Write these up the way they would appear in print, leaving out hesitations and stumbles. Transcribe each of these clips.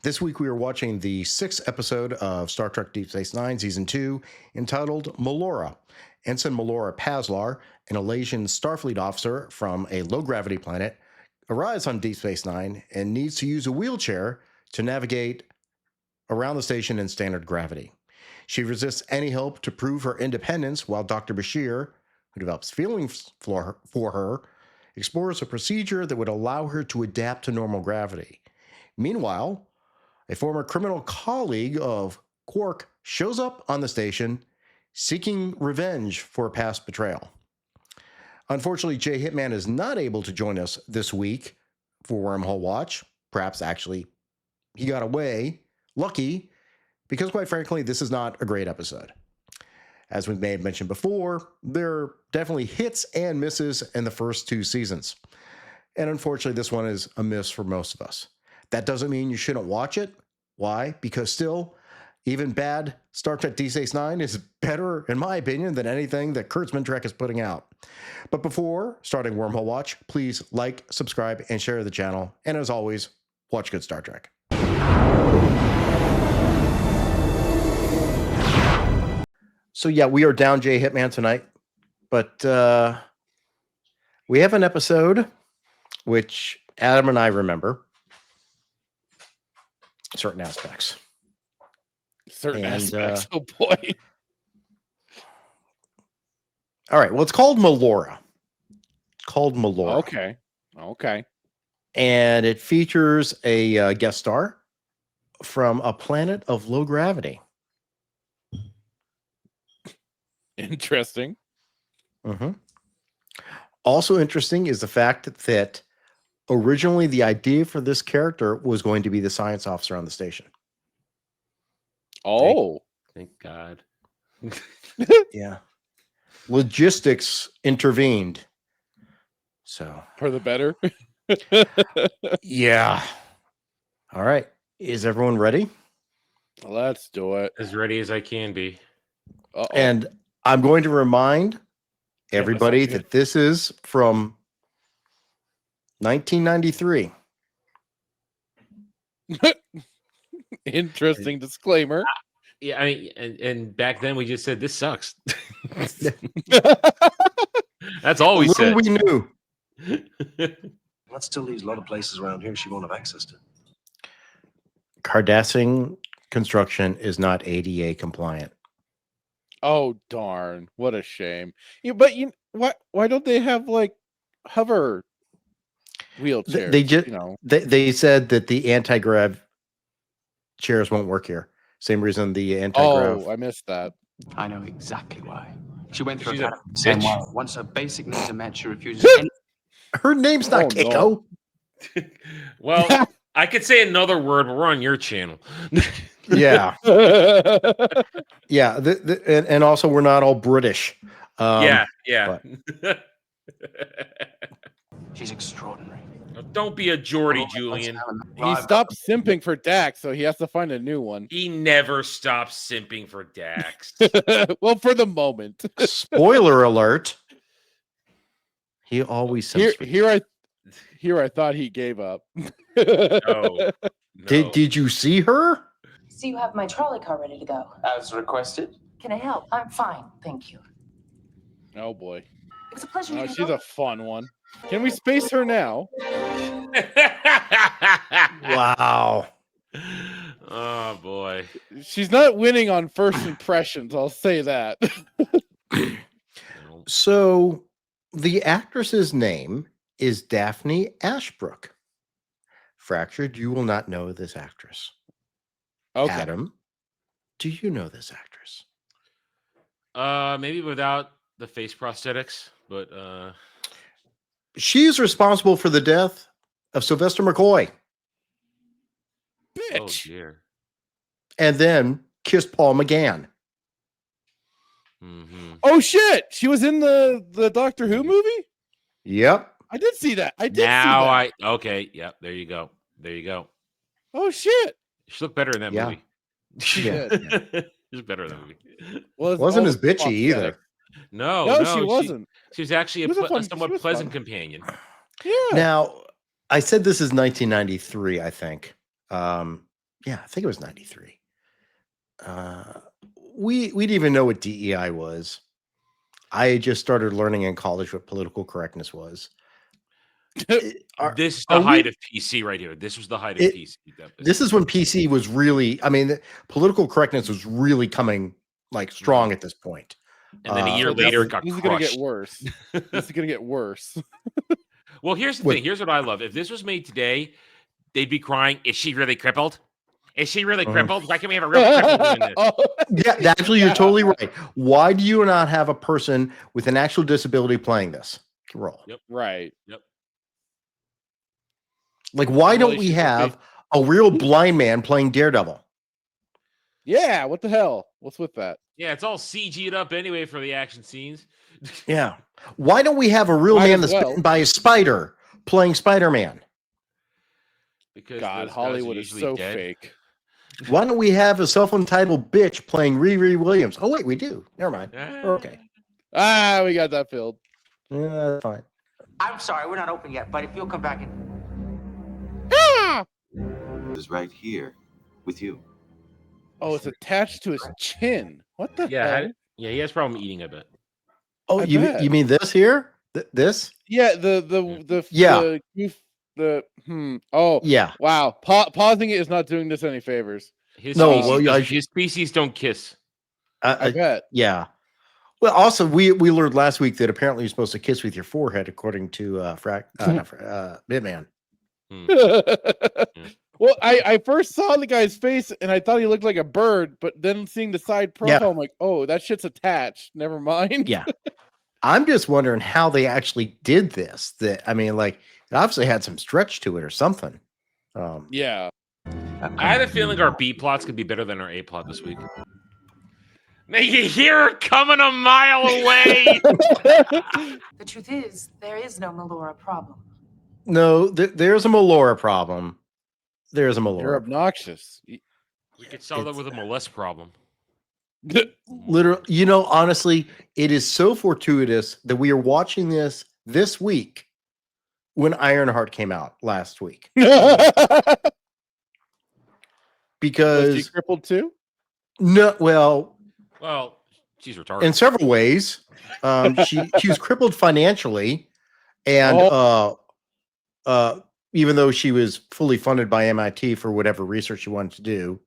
This week we are watching the 6th episode of Star Trek Deep Space Nine, Season 2, entitled Melora. Ensign Melora Pazlar, an Elaysian Starfleet officer from a low-gravity planet, arrives on Deep Space Nine and needs to use a wheelchair to navigate around the station in standard gravity. She resists any help to prove her independence while Dr. Bashir, who develops feelings for her, explores a procedure that would allow her to adapt to normal gravity. Meanwhile, a former criminal colleague of Quark shows up on the station seeking revenge for a past betrayal. Unfortunately, Jay Hitman is not able to join us this week for Wormhole Watch. Perhaps actually he got away. Lucky, because quite frankly, this is not a great episode. As we may have mentioned before, there are definitely hits and misses in the first 2 seasons. And unfortunately, this one is a miss for most of us. That doesn't mean you shouldn't watch it. Why? Because still, even bad Star Trek Deep Space Nine is better, in my opinion, than anything that Kurtzman Trek is putting out. But before starting Wormhole Watch, please like, subscribe, and share the channel. And as always, watch good Star Trek. So yeah, we are down Jay Hitman tonight, but we have an episode which Adam and I remember certain aspects. Oh boy. All right. Well, it's called Melora. It's called Melora. Okay. And it features a guest star from a planet of low gravity. Interesting. Mm-hmm. Also interesting is the fact that originally the idea for this character was going to be the science officer on the station. Oh, thank God. Yeah. Logistics intervened. So for the better. Yeah. All right. Is everyone ready? Let's do it. As ready as I can be. Uh-oh. And I'm going to remind everybody that this is from 1993. Interesting disclaimer. Yeah, I mean, and back then we just said this sucks. That's all we said. We knew. That still leaves a lot of places around here she won't have access to. Cardassian construction is not ADA compliant. Oh darn! What a shame. But why don't they have like hover wheelchairs? They just they said that the anti-grav chairs won't work here. Same reason the anti-grav. Oh, I missed that. I know exactly why. She went through She's a a same bitch. way. Once her basic needs are met, she refuses any. Her name's not Keiko. No. Well, I could say another word, but we're on your channel. Yeah. Yeah. And also, we're not all British. Yeah. She's extraordinary. Don't be a Geordie, Julian. He stopped simping for Dax, so he has to find a new one. He never stops simping for Dax. Well, for the moment. Spoiler alert. He always simps. Here I thought he gave up. No. Did you see her? So you have my trolley car ready to go. As requested. Can I help? I'm fine, thank you. Oh boy. It was a pleasure. Oh, she's a fun one. Can we space her now? Wow. Oh boy. She's not winning on first impressions, I'll say that. So the actress's name is Daphne Ashbrook. Fractured, you will not know this actress. Okay. Adam, do you know this actress? Maybe without the face prosthetics, but She's responsible for the death of Sylvester McCoy. oh Bitch. dear. And then kissed Paul McGann. Mm-hmm. Oh shit! She was in the Doctor Who movie? Yep. I did see that. Okay. Yep. There you go. Oh shit! She looked better in that Yeah. movie. Yeah. She was better in that movie. Wasn't as bitchy either. No, she wasn't. She was actually a somewhat pleasant companion. Yeah. Now, I said this is 1993, I think. Yeah, I think it was 93. We didn't even know what DEI was. I had just started learning in college what political correctness was. This is are the height we- of PC right here. This was the height of It- PC. This is when PC was really, I mean, political correctness was really coming like strong at this point. And then a year So later, it got This is crushed. gonna get worse. This is gonna get worse. Well, here's the With- thing. Here's what I love. If this was made today, they'd be crying, is she really crippled? Is she really Mhm. crippled? Why can't we have a real crippled doing this? Yeah, actually, you're totally right. Why do you not have a person with an actual disability playing this role? Yep. Right. Yep. Like, why don't Really we should be. have a real blind man playing Daredevil? Yeah. What the hell? What's with that? Yeah, it's all CG'd up anyway for the action scenes. Yeah. Why don't we have a real Might man as that's well. bitten by a spider playing Spider-Man? Because God, those guys are Hollywood is usually so dead. fake. Why don't we have a self-entitled bitch playing Riri Williams? Oh, wait, we do. Never mind. We're okay. Ah, we got that filled. Yeah, that's fine. I'm sorry, we're not open yet, but if you'll come back and Is right here with you. Oh, it's attached to his chin. What the Yeah, hell? yeah, he has problem eating, I bet. Oh, I you bet. mean this here? This? Yeah, the Yeah. the goof, oh Yeah. wow. Pausing it is not doing this any favors. His No, species, well, does- I- his species don't kiss. I bet. Yeah. Well, also we learned last week that apparently you're supposed to kiss with your forehead, according to Bitman. Well, I first saw the guy's face and I thought he looked like a bird, but then seeing the side profile, I'm like, oh, that shit's attached. Never mind. Yeah. I'm just wondering how they actually did this. That I mean, like, it obviously had some stretch to it or something. Yeah. I had a feeling our B plots could be better than our A plot this week. Now you hear it coming a mile away. The truth is, there is no Melora problem. No, there's a Melora problem. There's a You're Melora. obnoxious. We could solve that with a molest problem. Literally, you know, honestly, it is so fortuitous that we are watching this week when Ironheart came out last week. Was she Because crippled too? no, well, Well, she's retarded. in several ways, she was crippled financially, and even though she was fully funded by MIT for whatever research she wanted to do,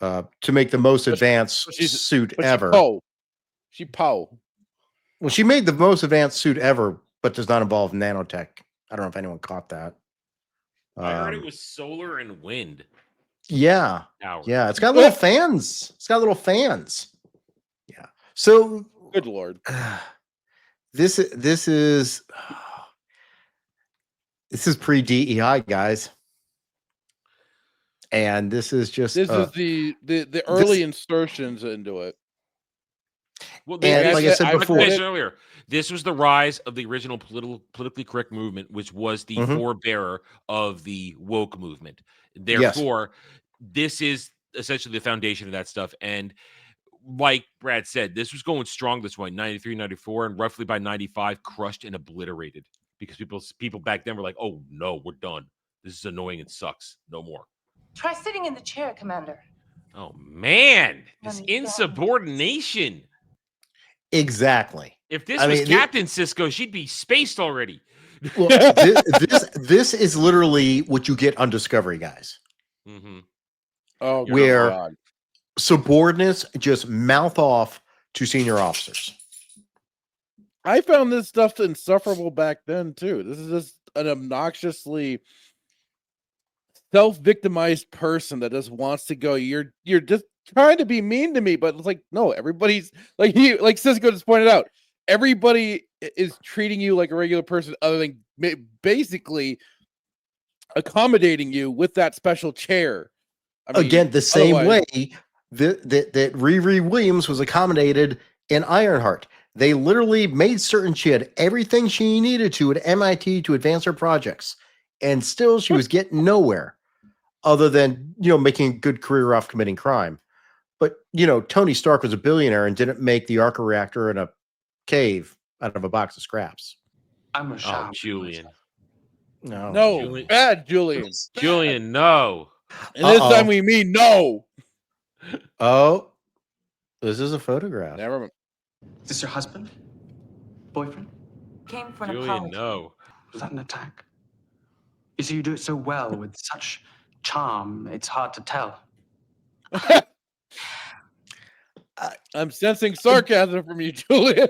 to make the most advanced suit ever. She Poe. Well, she made the most advanced suit ever, but does not involve nanotech. I don't know if anyone caught that. I heard it was solar and wind. Yeah, Power. yeah. It's got little fans. It's got little fans. Yeah. So Good lord. this is pre DEI, guys, and this is just This is the early insertions into it. Well, And like I said I before- mentioned earlier, this was the rise of the original politically correct movement, which was the Mhm. forebearer of the woke movement. Therefore, this is essentially the foundation of that stuff. And like Brad said, this was going strong this way, 93, 94, and roughly by 95, crushed and obliterated. Because people back then were like, oh no, we're done. This is annoying and sucks. No more. Try sitting in the chair, Commander. Oh man, this Let me go. insubordination. exactly. If this I was mean, Captain Cisco, she'd be spaced already. Well, this is literally what you get on Discovery, guys. Mm-hmm. Oh, Where- God. Subordinates just mouth off to senior officers. I found this stuff insufferable back then too. This is just an obnoxiously self-victimized person that just wants to go. You're just trying to be mean to me, but it's like no, everybody's like Cisco just pointed out. Everybody is treating you like a regular person, other than basically accommodating you with that special chair. I mean, Again, the same otherwise- way that Riri Williams was accommodated in Ironheart. They literally made certain she had everything she needed to at MIT to advance her projects, and still she was getting nowhere, other than making a good career off committing crime. But Tony Stark was a billionaire and didn't make the Arca reactor in a cave out of a box of scraps. I'm a Oh, child. Julian. No, No, Julian- bad Julian. Julian, no. And this time we mean no. Oh, this is a photograph. Never mind. Is this your husband? Boyfriend? Came for an Julian, apology. no. Was that an attack? You see, you do it so well with such charm, it's hard to tell. I'm sensing sarcasm from you, Julian.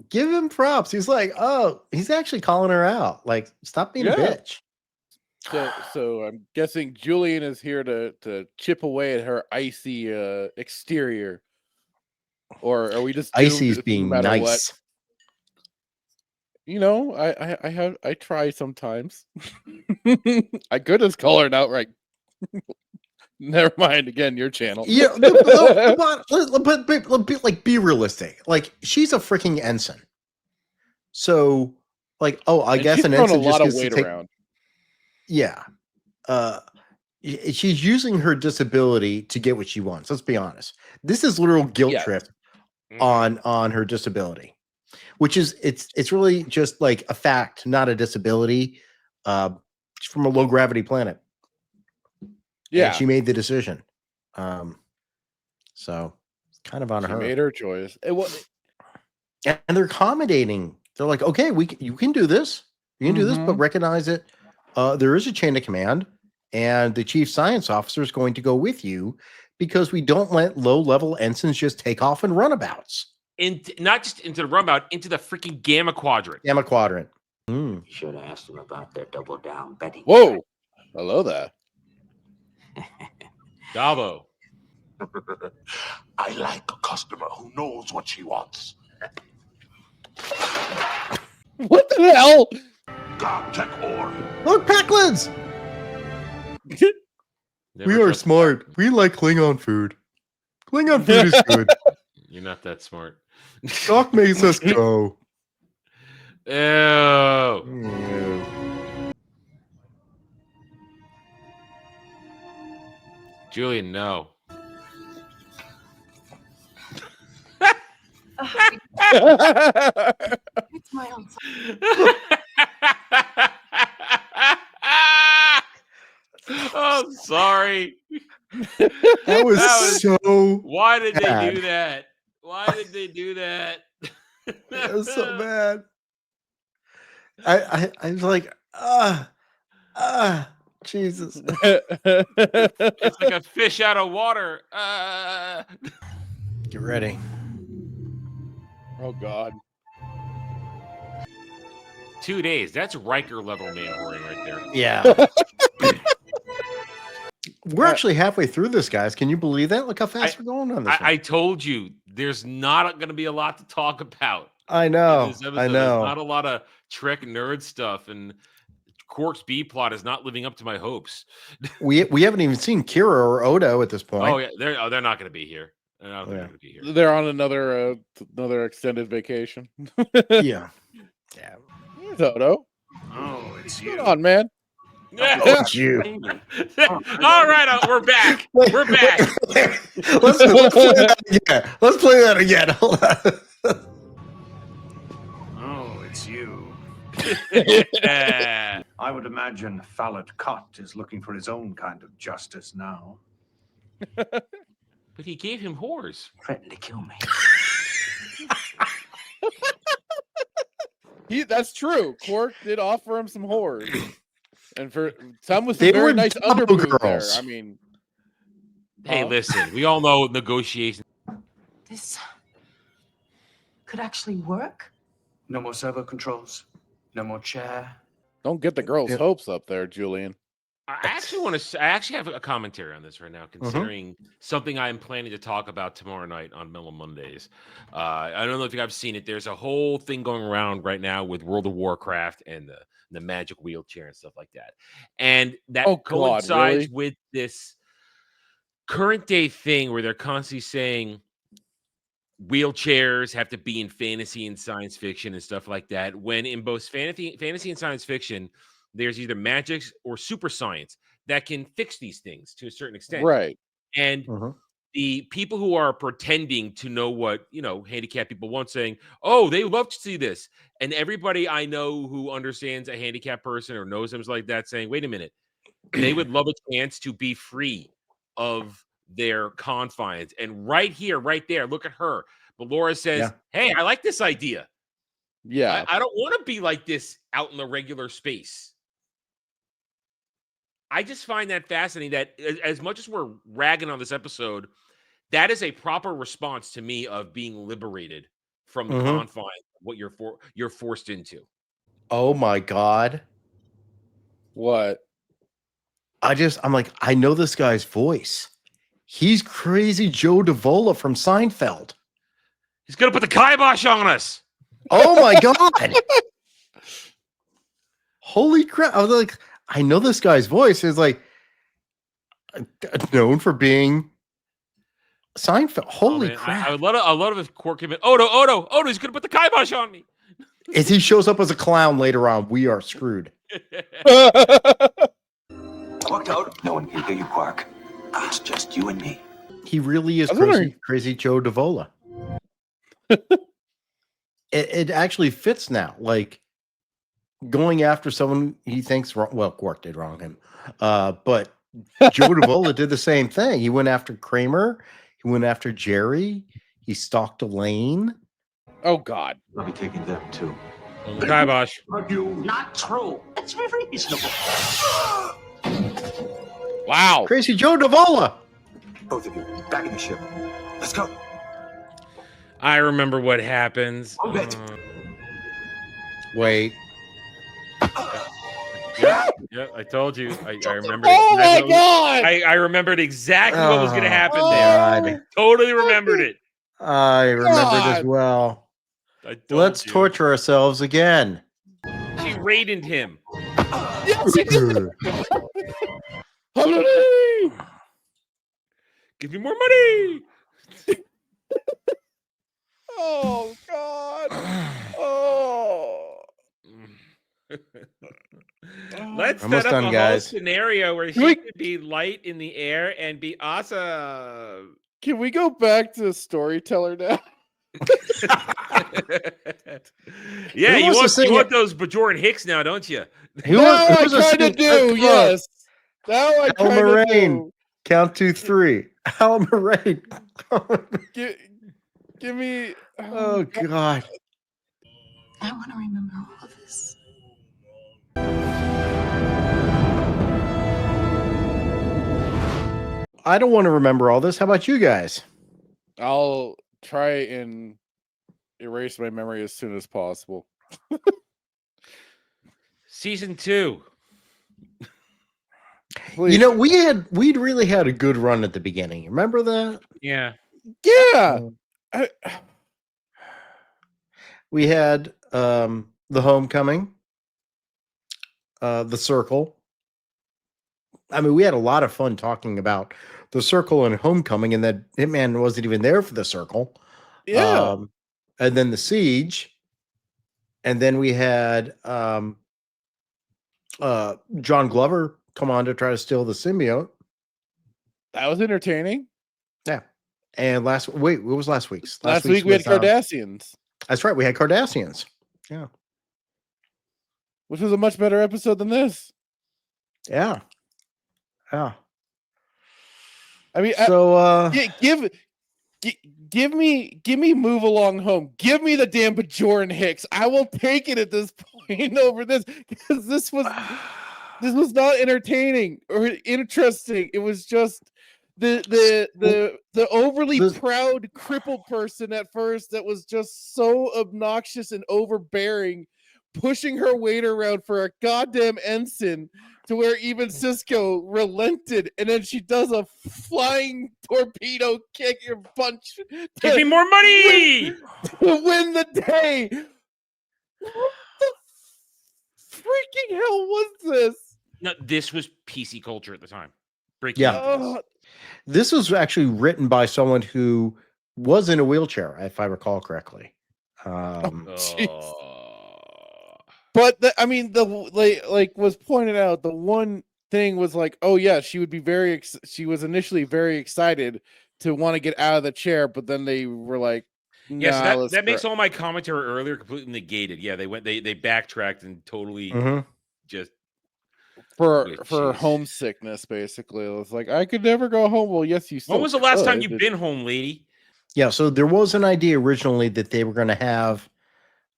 Give him props. He's like, oh, he's actually calling her out. Like, stop being a bitch. So I'm guessing Julian is here to chip away at her icy exterior, or are we just Icy's doomed being no matter nice. what? You know, I try sometimes. I could just call her outright. Never mind. Again, your channel. Yeah, but like, be realistic. Like, she's a freaking ensign. So, like, I guess she's an thrown ensign a just lot of gets to weight take. around. Yeah, she's using her disability to get what she wants. Let's be honest. This is literal guilt trip on her disability, which is it's really just like a fact, not a disability. She's from a low gravity planet. Yeah, and she made the decision. So it's kind of on her. She made her choice. And they're accommodating. They're like, okay, you can do this. You can do this, but recognize it. There is a chain of command, and the chief science officer is going to go with you because we don't let low-level ensigns just take off and runabouts. Not just into the runabout, into the freaking Gamma Quadrant. Gamma Quadrant. You should have asked him about their double down betting. Whoa. Hello there. Davo. I like a customer who knows what she wants. What the hell? God, tech ore. Look, Packlins! We are smart. We like Klingon food. Klingon food is good. You're not that smart. Doc makes us go. Ew. Julian, no. It's my own fault. Oh, sorry. That was so. Why did bad. they do that? Why did they do that? That was so bad. I was like, Jesus. It's like a fish out of water. Get ready. Oh God. 2 days. That's Riker level man-whoring right there. Yeah. We're actually halfway through this, guys. Can you believe that? Look how fast we're going on this. I told you there's not going to be a lot to talk about. I know. I know. There's not a lot of Trek nerd stuff, and Quark's B plot is not living up to my hopes. We haven't even seen Kira or Odo at this point. Oh yeah, they're not going to be here. They're not going to be here. They're on another extended vacation. Yeah. Yeah. Here's Odo. Oh, it's What's going on, man? Oh, it's you. All right, we're back. We're back. Let's play that again. Let's play that again. Hold on. Oh, it's you. Yeah. I would imagine Fallit Kot is looking for his own kind of justice now. But he gave him whores. Threatened to kill me. That's true. Quark did offer him some whores. And for some with some They very were nice double underboob there. girls. I mean, Hey, listen, we all know negotiations. This could actually work. No more servo controls. No more chair. don't get the girls' hopes up there, Julian. I actually have a commentary on this right now, considering something I'm planning to talk about tomorrow night on Mellow Mondays. I don't know if you guys have seen it. There's a whole thing going around right now with World of Warcraft and the magic wheelchair and stuff like that. And that coincides with this current day thing where they're constantly saying wheelchairs have to be in fantasy and science fiction and stuff like that. When in both fantasy and science fiction, there's either magic or super science that can fix these things to a certain extent. Right. And the people who are pretending to know what, handicapped people want, saying, oh, they love to see this. And everybody I know who understands a handicapped person or knows them is like that, saying, wait a minute, They would love a chance to be free of their confines. And right here, right there, look at her. Melora says, hey, I like this idea. Yeah. I don't want to be like this out in the regular space. I just find that fascinating that as much as we're ragging on this episode, that is a proper response to me of being liberated from the confines of what you're forced into. Oh my God. What? I'm like, I know this guy's voice. He's Crazy Joe Davola from Seinfeld. He's gonna put the kibosh on us. Oh my God. Holy crap. I was like, I know this guy's voice is like known for being Seinfeld. Holy crap. I would love if Quark came in. Odo, he's gonna put the kibosh on me. If he shows up as a clown later on, we are screwed. Walked out. No one can hear you, Quark. It's just you and me. He really is crazy Joe Davola. it actually fits now. Like going after someone he thinks wrong. Well, Quark did wrong him. But Joe Davola did the same thing. He went after Kramer. He went after Jerry. He stalked Elaine. Oh God. I'll be taking them too. The kibosh. Not true. It's very reasonable. Wow. Crazy Joe Davola. Both of you, back in the ship. Let's go. I remember what happens. Wait. Yeah, I told you. I remember. Oh my God! I remembered exactly what was going to happen there. God. I totally remembered it. I remembered as well. Let's torture ourselves again. She raided him. Yes, he did. Holiday! Give me more money. Oh God! Oh. Let's Almost set up done, a guys. whole scenario where she could be light in the air and be awesome. Can we go back to storyteller now? Yeah, Who you wants to want sing those Bajoran Hicks now, don't you? I kind of do. Yes. Now I Al kind of Moraine. do. Count 2, 3. Al Moraine. Give me. Oh God. I want to remember all of this. I don't want to remember all this. How about you guys? I'll try and erase my memory as soon as possible. Season 2. Please. You know, we'd really had a good run at the beginning. Remember that? Yeah. Yeah. We had the Homecoming, the Circle. I mean, we had a lot of fun talking about the Circle and Homecoming, and that Hitman wasn't even there for the Circle. Yeah. And then the Siege, and then we had John Glover come on to try to steal the symbiote. That was entertaining. Yeah. And what was last week's? Last week we had Cardassians. That's right. We had Cardassians. Yeah. Which was a much better episode than this. Yeah. Yeah. I mean, so give me Move Along Home. Give me the damn Bajoran Hicks. I will take it at this point over this, because this was not entertaining or interesting. It was just the overly proud crippled person at first that was just so obnoxious and overbearing, pushing her weight around for a goddamn ensign, to where even Cisco relented, and then she does a flying torpedo kick or punch. Give me more money to win the day. What the freaking hell was this? No, this was PC culture at the time. This was actually written by someone who was in a wheelchair, if I recall correctly. But like was pointed out, the one thing was like, oh yeah, she would be she was initially very excited to want to get out of the chair, but then they were like, nah, yes, that makes all my commentary earlier completely negated. Yeah, they backtracked and totally just for Which is- homesickness, basically. It was like, I could never go home. Well, yes, you still When was the last time could. you've been home, lady? Yeah, so there was an idea originally that they were going to have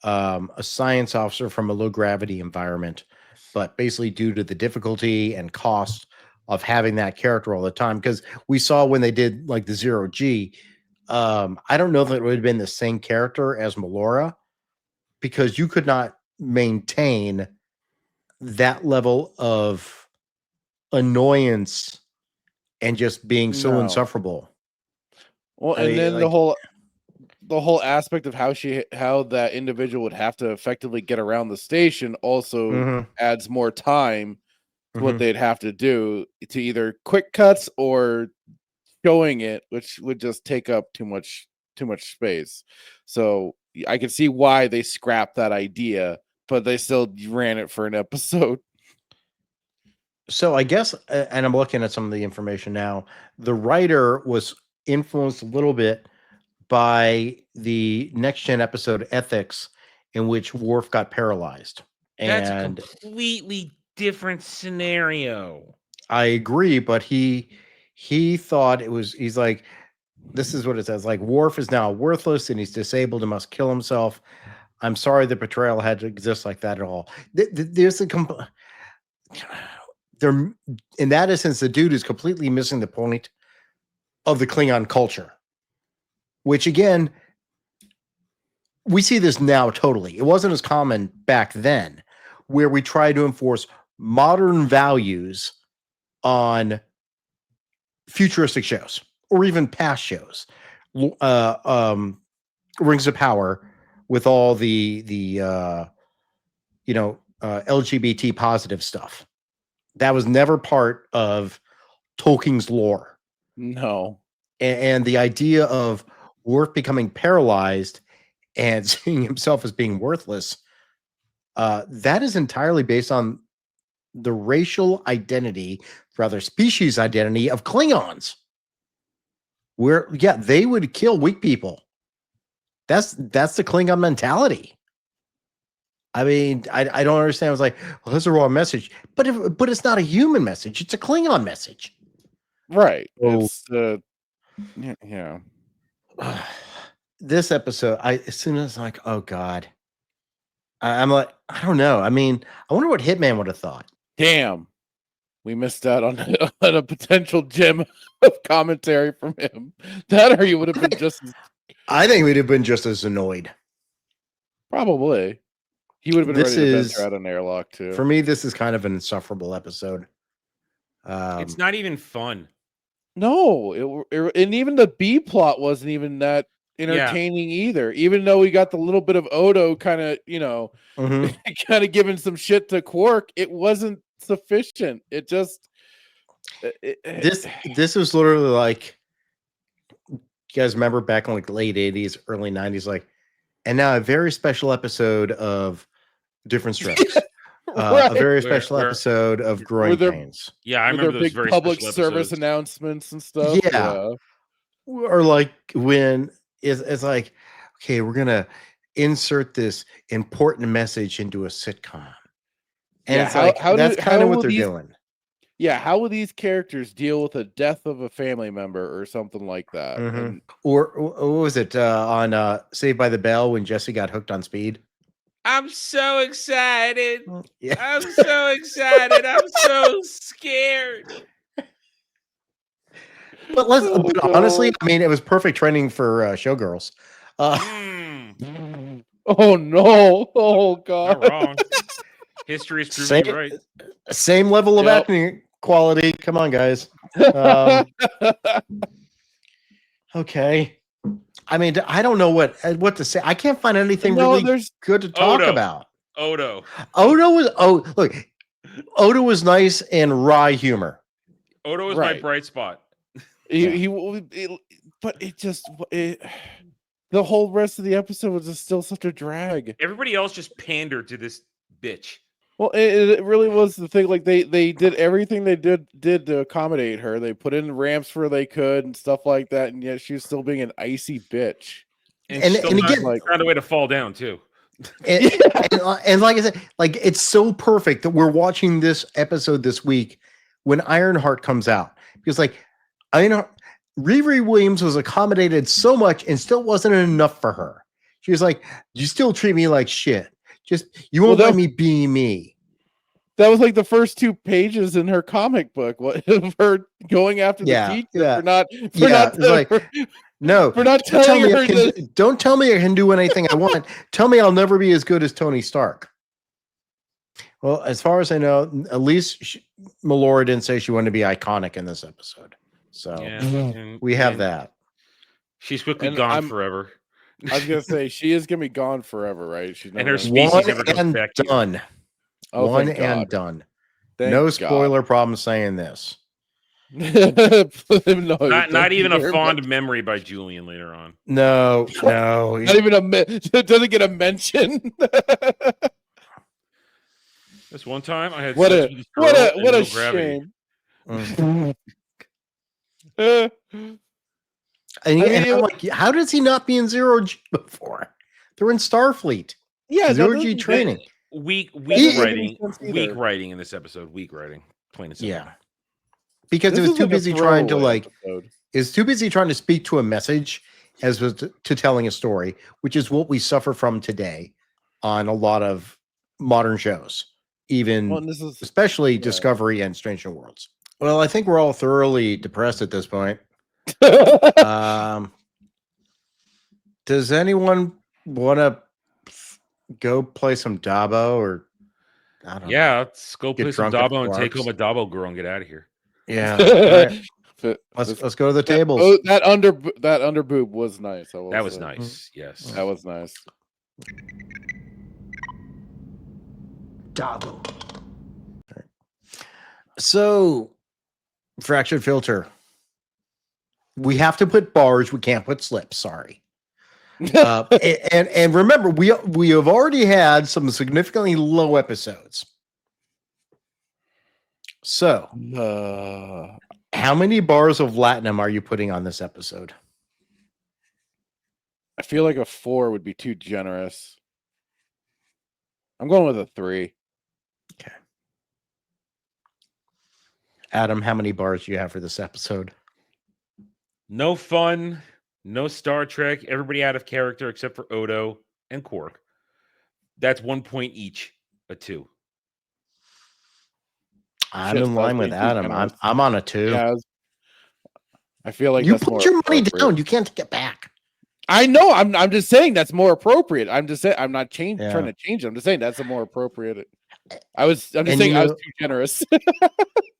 a science officer from a low gravity environment, but basically due to the difficulty and cost of having that character all the time, because we saw when they did like the 0G, I don't know if it would have been the same character as Melora, because you could not maintain that level of annoyance and just being so No. insufferable. Well, I and mean, then like- the whole aspect of how that individual would have to effectively get around the station also Mhm. adds more time to what Mhm. they'd have to do to either quick cuts or showing it, which would just take up too much space. So I can see why they scrapped that idea, but they still ran it for an episode. So I guess, and I'm looking at some of the information now, the writer was influenced a little bit by the next gen episode Ethics, in which Worf got paralyzed. That's a And completely different scenario. I agree, but he thought he's like, this is what it says, like, Worf is now worthless and he's disabled and must kill himself. I'm sorry the betrayal had to exist like that at all. There's a there, in that essence, the dude is completely missing the point of the Klingon culture, which again, we see this now totally. It wasn't as common back then, where we try to enforce modern values on futuristic shows or even past shows. Rings of Power with all the LGBT positive stuff. That was never part of Tolkien's lore. No. And the idea of Worf becoming paralyzed and seeing himself as being worthless, that is entirely based on the racial identity, rather species identity of Klingons. Where, yeah, they would kill weak people. That's the Klingon mentality. I mean, I don't understand. I was like, well, that's a wrong message, but it's not a human message. It's a Klingon message, right? So- It's yeah. This episode, as soon as I'm like, oh god, I'm like, I don't know. I mean, I wonder what Hitman would have thought. Damn, we missed out on a potential gem of commentary from him. That or he would have been just I think we'd have been just as annoyed. probably. He would have been This ready to is- venture out an airlock too. For me, this is kind of an insufferable episode. It's not even fun. No, and even the B plot wasn't even that entertaining either. Even though we got the little bit of Odo kind of, Mhm. kind of giving some shit to Quark, it wasn't sufficient. It just This was literally like, you guys remember back in like the late 80s, early 90s, like, and now a very special episode of Different Strokes. Right. A very special Where- episode of Growing there- Pains. Yeah, I with remember their those big very public special service episodes. announcements and stuff. Yeah. Or like when it's like, okay, we're gonna insert this important message into a sitcom. And Yeah, it's like, that's kind of what will they're these- doing. Yeah, how will these characters deal with the death of a family member or something like that? Mhm. And Or what was it on Saved by the Bell when Jesse got hooked on speed? I'm so excited. Yeah. I'm so excited. I'm so scared. But Oh, honestly, God. I mean, it was perfect training for showgirls. Mm, Oh no! Oh not god! wrong. History is proving you right. Same level of Yep. acting quality. Come on, guys. Okay. I mean, I don't know what to say. I can't find anything No, really there's good to talk Odo. about. Odo. Odo was nice and wry humor. Odo is Right. my bright spot. but the whole rest of the episode was just still such a drag. Everybody else just pandered to this bitch. Well, it really was the thing. Like they did everything they did to accommodate her. They put in ramps where they could and stuff like that, and yet she was still being an icy bitch. And, And- still and found- again, like- found a way to fall down too. And like I said, like it's so perfect that we're watching this episode this week when Ironheart comes out, because like I know Riri Williams was accommodated so much and still wasn't enough for her. She was like, "You still treat me like shit. Just you won't let me be me." That was like the first 2 pages in her comic book. What of her going after the teacher for not no, for not telling her don't tell me I can do anything I want. Tell me I'll never be as good as Tony Stark. Well, as far as I know, at least Melora didn't say she wanted to be iconic in this episode. So we have that. She's quickly gone forever. I was gonna say she is gonna be gone forever, right? She's and her species never comes back. Done. Oh, one and done. Thank no God. spoiler problem saying this. Not even a fond memory by Julian later on. No. Not even doesn't get a mention. This one time I had what a no shame. And like, how does he not be in Zero G before? They're in Starfleet. Yeah, Zero G training. Weak writing in this episode. Weak writing. Plain and simple. Yeah. Because it was too busy trying to speak to a message as was to telling a story, which is what we suffer from today on a lot of modern shows, especially Discovery and Strange New Worlds. Well, I think we're all thoroughly depressed at this point. Does anyone want to go play some Dabo, or I don't know? Yeah, let's go play some Dabo and take home a Dabo girl and get out of here. Yeah. Right. Let's go to the tables. Oh, that under boob was nice. That was nice. Yes. That was nice. Dabo. So, fractured filter. We have to put bars. We can't put slips. Sorry. And remember, we have already had some significantly low episodes. So, how many bars of Latinum are you putting on this episode? I feel like a 4 would be too generous. I'm going with a 3. Okay. Adam, how many bars do you have for this episode? No fun, no Star Trek, everybody out of character except for Odo and Quark. That's 1 point each, a 2. I'm in line with Adam. I'm on a 2. Yeah, I feel like you put your money down. You can't take it back. I know. I'm just saying that's more appropriate. I'm just saying I'm not trying to change it. I'm just saying that's a more appropriate. I'm just saying I was too generous.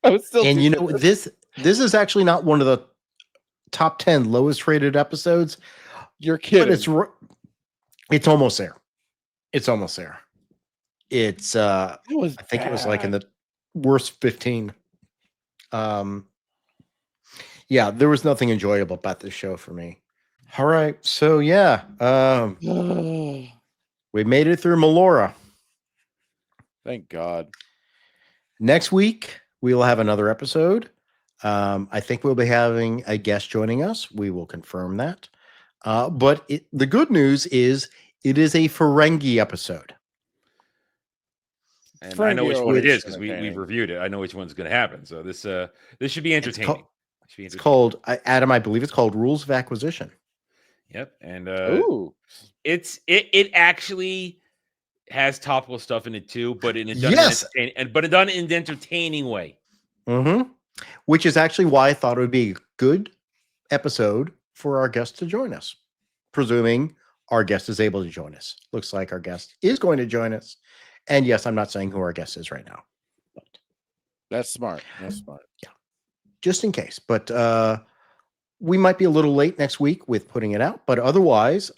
I was still. And this is actually not one of the top 10 lowest rated episodes. You're kidding. But it's almost there. It's almost there. It's I think it was like in the worst 15. Yeah, there was nothing enjoyable about this show for me. All right, so yeah, we made it through Melora. Thank God. Next week we will have another episode. I think we'll be having a guest joining us. We will confirm that. But the good news is it is a Ferengi episode. And I know what it is because we've reviewed it. I know which one's going to happen. So this should be entertaining. It's called Adam. I believe it's called Rules of Acquisition. Yep, and it actually has topical stuff in it too, but in done in an entertaining way. Mm-hmm. Which is actually why I thought it would be a good episode for our guest to join us, presuming our guest is able to join us. Looks like our guest is going to join us. And yes, I'm not saying who our guest is right now. But that's smart. That's smart. Yeah. Just in case. But we might be a little late next week with putting it out. But otherwise,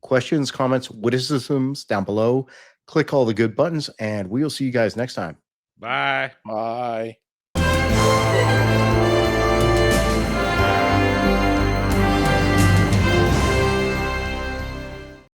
questions, comments, witticisms down below. Click all the good buttons, and we'll see you guys next time. Bye. Bye.